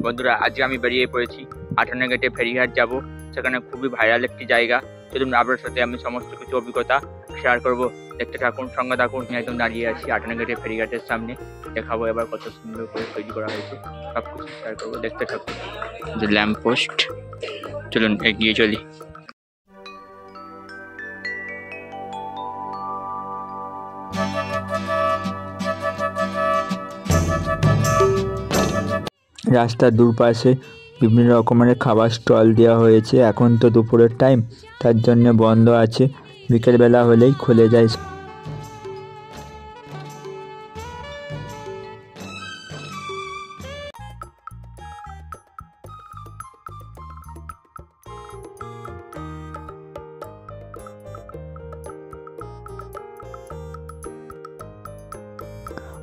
বন্ধুরা আজকে আমি বেরিয়ে পড়েছি 58 গেটে ফেরিঘাট যাব। সেখানে খুবই ভাইরাল একটি জায়গা। চলুন আপনার সাথে আমি সমস্ত কিছু অভিজ্ঞতা শেয়ার করব। দেখতে থাকুন, সঙ্গে থাকুন। আমি একদম দাঁড়িয়ে আছি 58 গেটে ফেরিঘাটের সামনে। দেখাবো এবার কত সুন্দর করে তৈরি করা হয়েছে, সব কিছু শেয়ার করবো। দেখতে থাকুন। যে ল্যাম্প পোস্ট, চলুন এগিয়ে চলি। রাস্তার দুপাশে বিভিন্ন রকমের খাবার স্টল দেওয়া হয়েছে। এখন তো দুপুরের টাইম, তার জন্য বন্ধ আছে, বিকেলবেলা হলেই খুলে যায়।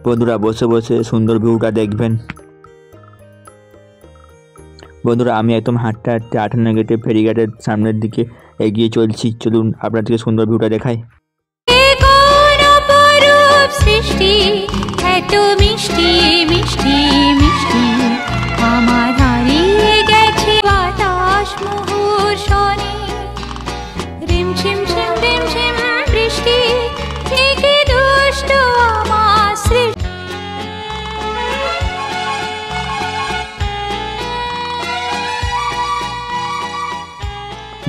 বন্ধুরা বসে বসে সুন্দর ভিউটা দেখবেন। বন্ধুরা আমি একদম হাঁটতে হাঁটতে 58 গেটে ফেরিঘাটের সামনের দিকে এগিয়ে চলছি। চলুন আপনাদেরকে সুন্দর ভিউটা দেখাই।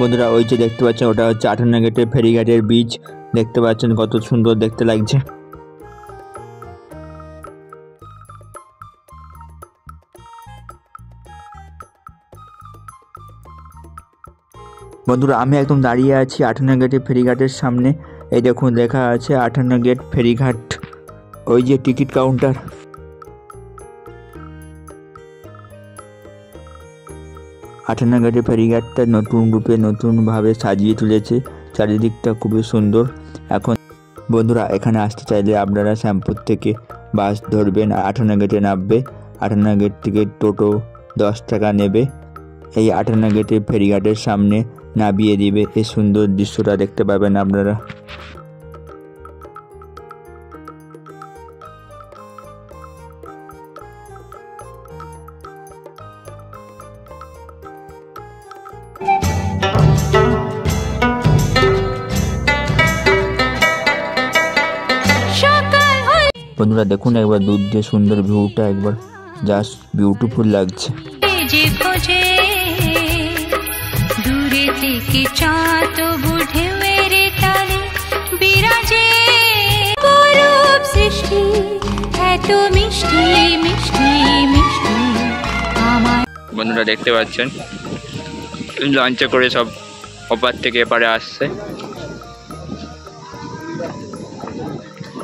বন্ধুরা ওই যে দেখতে পাচ্ছেন, ওটা হচ্ছে 58 গেটের ফেরিঘাটের ব্রিজ। দেখতে পাচ্ছেন কত সুন্দর দেখতে লাগছে। বন্ধুরা আমি একদম দাঁড়িয়ে আছি 58 গেটের ফেরিঘাটের সামনে। এই দেখুন লেখা আছে 58 গেট ফেরিঘাট। ওই যে টিকিট কাউন্টার। আটানা গেটে ফেরিঘাটটা নতুন রূপে নতুনভাবে সাজিয়ে তুলেছে। চারিদিকটা খুবই সুন্দর। এখন বন্ধুরা এখানে আসতে চাইলে আপনারা শ্যামপুর থেকে বাস ধরবেন, 58 গেটে নামবে। 58 গেট থেকে টোটো 10 টাকা নেবে। এই 58 গেটে ফেরিঘাটের সামনে নামিয়ে দিবে। এই সুন্দর দৃশ্যটা দেখতে পাবেন আপনারা। বন্ধুরা দেখুন একবার দূর দিয়ে সুন্দর ভিউটা, একবার জাস্ট বিউটিফুল লাগছে। বন্ধুরা দেখতে পাচ্ছেন লঞ্চে করে সব ওপার থেকে এপারে আসছে।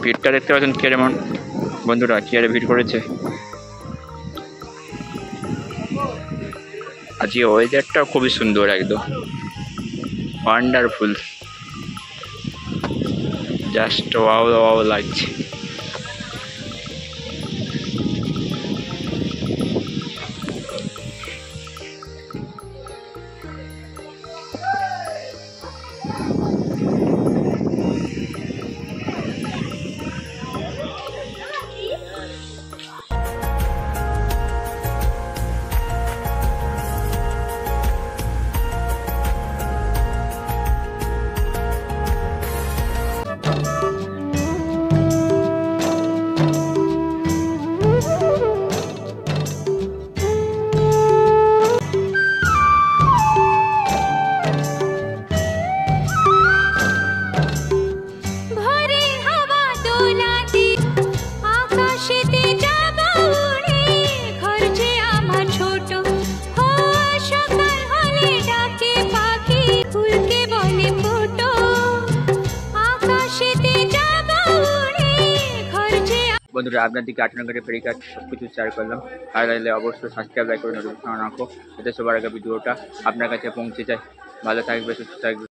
ভিড়টা দেখতে পাচ্ছেন কেমন। বন্ধুরা কি আরে ভিড় করেছে। আজকে ওয়েদারটা খুবই সুন্দর, একদম ওয়ান্ডারফুল, জাস্ট ওয়াও ওয়াও লাগছে। বন্ধুরা আপনাদেরকে 58 গেটের ফেরিঘাট সব কিছু শেয়ার করলাম। ভালো লাগলে অবশ্যই সাবস্ক্রাইব, লাইক করে নোটিফিকেশন রাখো, যাতে সবার আগে ভিডিওটা আপনার কাছে পৌঁছে যায়। ভালো থাকবে, সুস্থ থাকবে।